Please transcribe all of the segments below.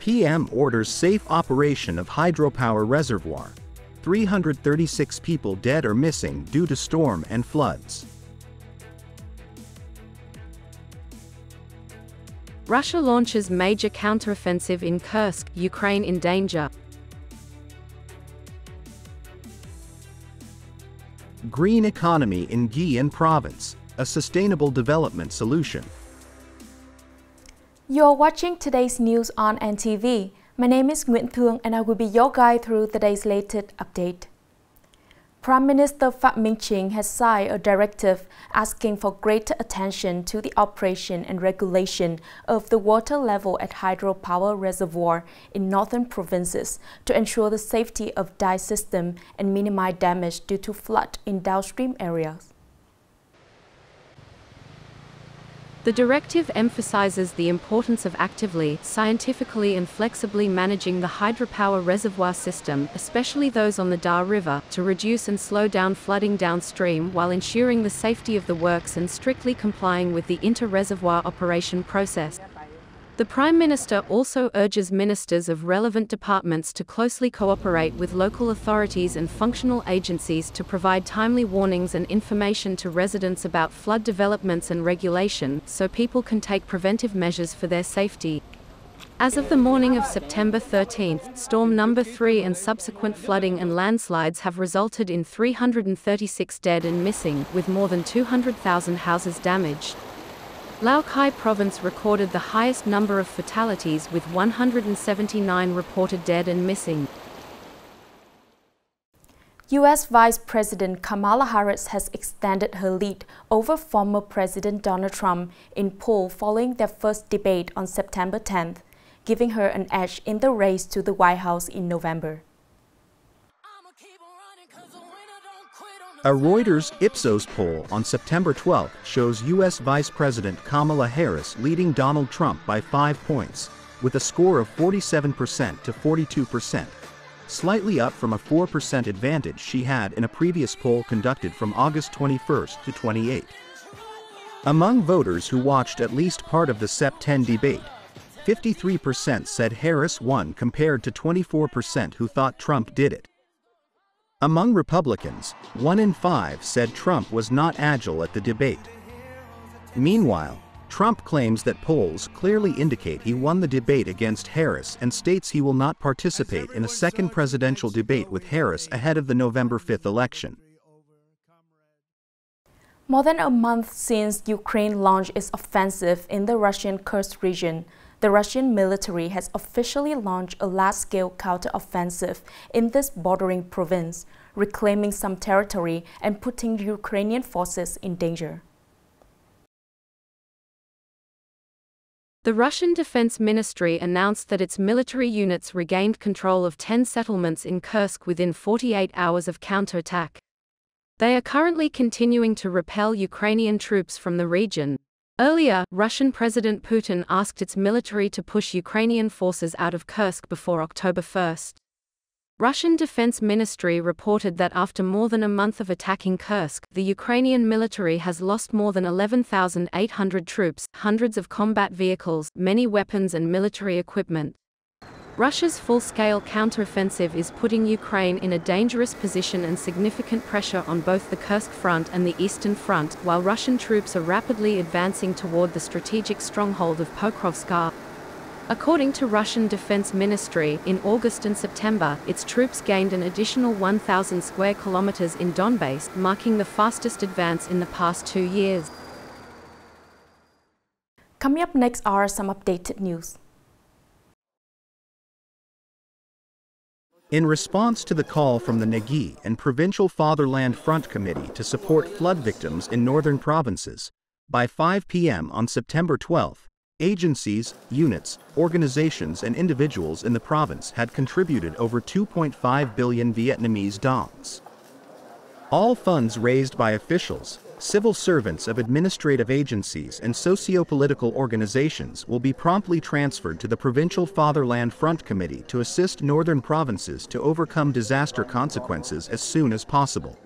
PM orders safe operation of hydropower reservoir. 336 people dead or missing due to storm and floods. Russia launches major counteroffensive in Kursk, Ukraine in danger. Green economy in Nghe An province, a sustainable development solution. You're watching today's news on NTV. My name is Nguyễn Thị and I will be your guide through today's latest update. Prime Minister Phạm Minh Chính has signed a directive asking for greater attention to the operation and regulation of the water level at hydropower reservoir in northern provinces to ensure the safety of dye system and minimize damage due to flood in downstream areas. The directive emphasizes the importance of actively, scientifically and flexibly managing the hydropower reservoir system, especially those on the Đà River, to reduce and slow down flooding downstream while ensuring the safety of the works and strictly complying with the inter-reservoir operation process. The Prime Minister also urges ministers of relevant departments to closely cooperate with local authorities and functional agencies to provide timely warnings and information to residents about flood developments and regulation, so people can take preventive measures for their safety. As of the morning of September 13th, Storm number 3 and subsequent flooding and landslides have resulted in 336 dead and missing, with more than 200,000 houses damaged. Lao Cai province recorded the highest number of fatalities with 179 reported dead and missing. U.S. Vice President Kamala Harris has extended her lead over former President Donald Trump in poll following their first debate on September 10th, giving her an edge in the race to the White House in November. A Reuters Ipsos poll on September 12 shows U.S. Vice President Kamala Harris leading Donald Trump by 5 points, with a score of 47% to 42%, slightly up from a 4% advantage she had in a previous poll conducted from August 21 to 28. Among voters who watched at least part of the Sep 10 debate, 53% said Harris won compared to 24% who thought Trump did it. Among Republicans, 1 in 5 said Trump was not agile at the debate. Meanwhile, Trump claims that polls clearly indicate he won the debate against Harris and states he will not participate in a second presidential debate with Harris ahead of the November 5 election. More than a month since Ukraine launched its offensive in the Russian Kursk region, the Russian military has officially launched a large-scale counteroffensive in this bordering province, reclaiming some territory and putting Ukrainian forces in danger. The Russian Defense Ministry announced that its military units regained control of 10 settlements in Kursk within 48 hours of counterattack. They are currently continuing to repel Ukrainian troops from the region. Earlier, Russian President Putin asked its military to push Ukrainian forces out of Kursk before October 1. Russian Defense Ministry reported that after more than a month of attacking Kursk, the Ukrainian military has lost more than 11,800 troops, hundreds of combat vehicles, many weapons and military equipment. Russia's full-scale counteroffensive is putting Ukraine in a dangerous position and significant pressure on both the Kursk front and the Eastern Front, while Russian troops are rapidly advancing toward the strategic stronghold of Pokrovsk. According to Russian Defense Ministry, in August and September, its troops gained an additional 1,000 square kilometers in Donbass, marking the fastest advance in the past 2 years. Coming up next are some updated news. In response to the call from the Nghe and Provincial Fatherland Front Committee to support flood victims in northern provinces, by 5 p.m. on September 12, agencies, units, organizations and individuals in the province had contributed over 2.5 billion Vietnamese dongs. All funds raised by officials, civil servants of administrative agencies and socio-political organizations will be promptly transferred to the Provincial Fatherland Front Committee to assist northern provinces to overcome disaster consequences as soon as possible.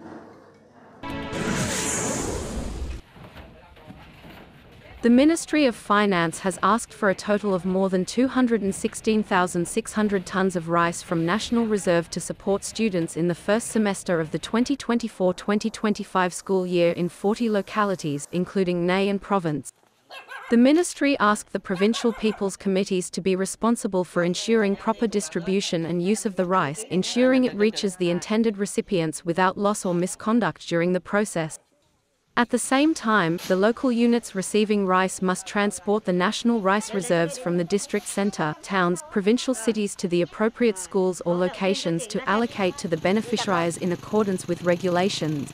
The Ministry of Finance has asked for a total of more than 216,600 tons of rice from National Reserve to support students in the first semester of the 2024-2025 school year in 40 localities, including Nghe An province. The ministry asked the provincial people's committees to be responsible for ensuring proper distribution and use of the rice, ensuring it reaches the intended recipients without loss or misconduct during the process. At the same time, the local units receiving rice must transport the national rice reserves from the district center, towns, provincial cities to the appropriate schools or locations to allocate to the beneficiaries in accordance with regulations.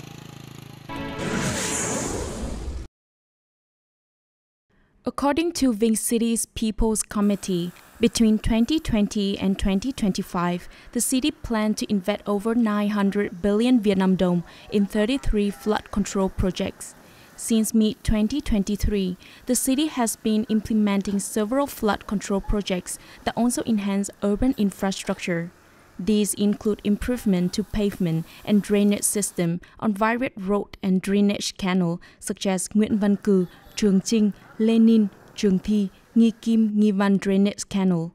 According to Vinh City's People's Committee, between 2020 and 2025, the city planned to invest over 900 billion Vietnam dong in 33 flood control projects. Since mid-2023, the city has been implementing several flood control projects that also enhance urban infrastructure. These include improvement to pavement and drainage system on various road and drainage canals such as Nguyễn Văn Cừ, Trường Chinh, Lenin, Trường Thi, Nghi Kim, Nghi Văn drainage canal.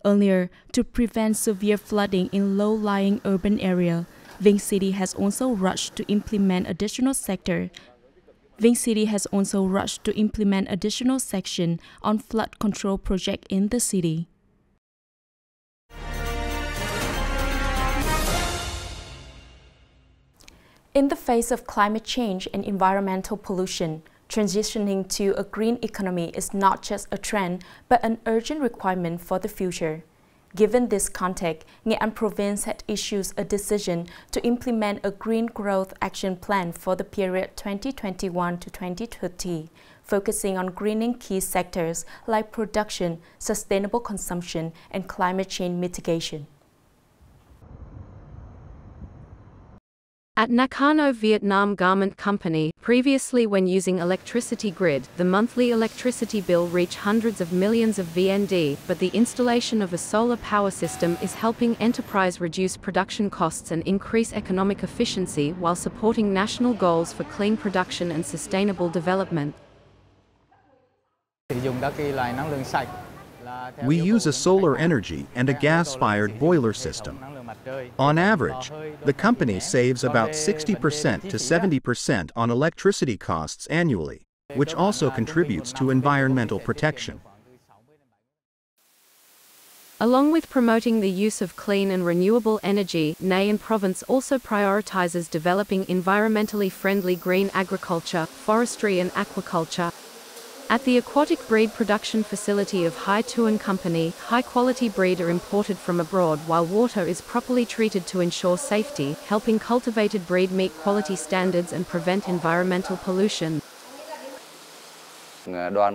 Earlier, to prevent severe flooding in low-lying urban area, Vinh City has also rushed to implement additional section on flood control project in the city. In the face of climate change and environmental pollution, transitioning to a green economy is not just a trend, but an urgent requirement for the future. Given this context, Nghệ An province had issued a decision to implement a green growth action plan for the period 2021 to 2030, focusing on greening key sectors like production, sustainable consumption, and climate change mitigation. At Nakano Vietnam Garment Company, previously when using electricity grid, the monthly electricity bill reached hundreds of millions of VND, but the installation of a solar power system is helping enterprise reduce production costs and increase economic efficiency while supporting national goals for clean production and sustainable development. We use a solar energy and a gas-fired boiler system. On average, the company saves about 60% to 70% on electricity costs annually, which also contributes to environmental protection. Along with promoting the use of clean and renewable energy, Nghe An province also prioritizes developing environmentally friendly green agriculture, forestry and aquaculture. At the aquatic breed production facility of Truyen Company, high-quality breed are imported from abroad while water is properly treated to ensure safety, helping cultivated breed meet quality standards and prevent environmental pollution. Our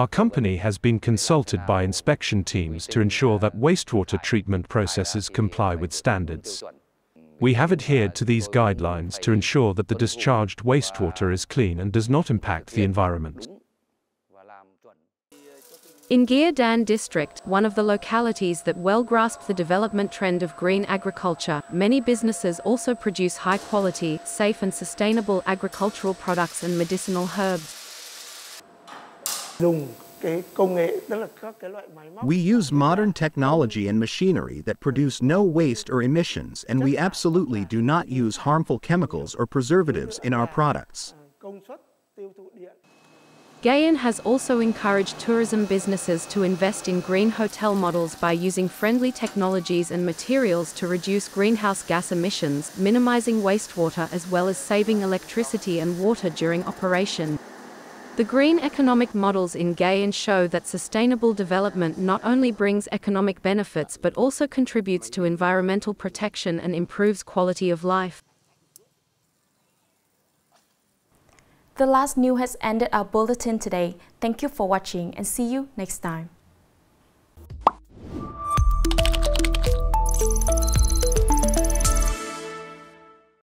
company has been consulted by inspection teams to ensure that wastewater treatment processes comply with standards. We have adhered to these guidelines to ensure that the discharged wastewater is clean and does not impact the environment. In Nghe An district, one of the localities that well grasps the development trend of green agriculture, many businesses also produce high-quality, safe and sustainable agricultural products and medicinal herbs. We use modern technology and machinery that produce no waste or emissions, and we absolutely do not use harmful chemicals or preservatives in our products. Nghe An has also encouraged tourism businesses to invest in green hotel models by using friendly technologies and materials to reduce greenhouse gas emissions, minimizing wastewater as well as saving electricity and water during operation. The green economic models in Nghe An show that sustainable development not only brings economic benefits but also contributes to environmental protection and improves quality of life. The last news has ended our bulletin today. Thank you for watching and see you next time.